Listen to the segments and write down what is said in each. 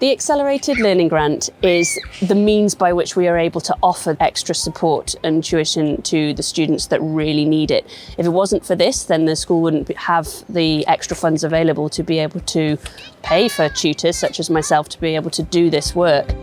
The Accelerated Learning Grant is the means by which we are able to offer extra support and tuition to the students that really need it. If it wasn't for this, then the school wouldn't have the extra funds available to be able to pay for tutors such as myself to be able to do this work.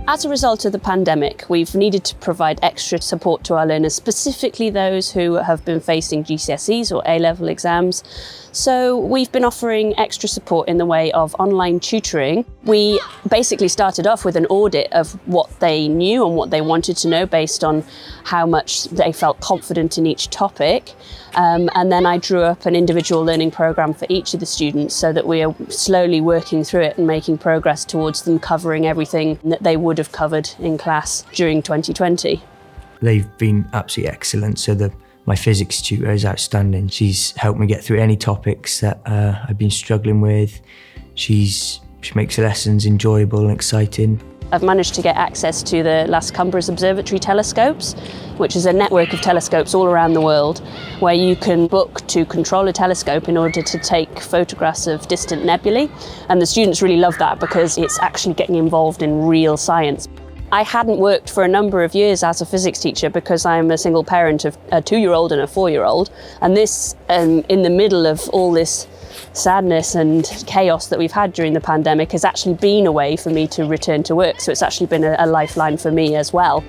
As a result of the pandemic, we've needed to provide extra support to our learners, specifically those who have been facing GCSEs or A-level exams. So we've been offering extra support in the way of online tutoring. We basically started off with an audit of what they knew and what they wanted to know based on how much they felt confident in each topic. And then I drew up an individual learning programme for each of the students so that we are slowly working through it and making progress towards them covering everything that they would have covered in class during 2020. They've been absolutely excellent. So my physics tutor is outstanding. She's helped me get through any topics that I've been struggling with. She makes the lessons enjoyable and exciting. I've managed to get access to the Las Cumbres Observatory telescopes, which is a network of telescopes all around the world, where you can book to control a telescope in order to take photographs of distant nebulae. And the students really love that because it's actually getting involved in real science. I hadn't worked for a number of years as a physics teacher because I'm a single parent of a 2-year-old and a 4-year-old. And this, in the middle of all this sadness and chaos that we've had during the pandemic, has actually been a way for me to return to work. So it's actually been a lifeline for me as well.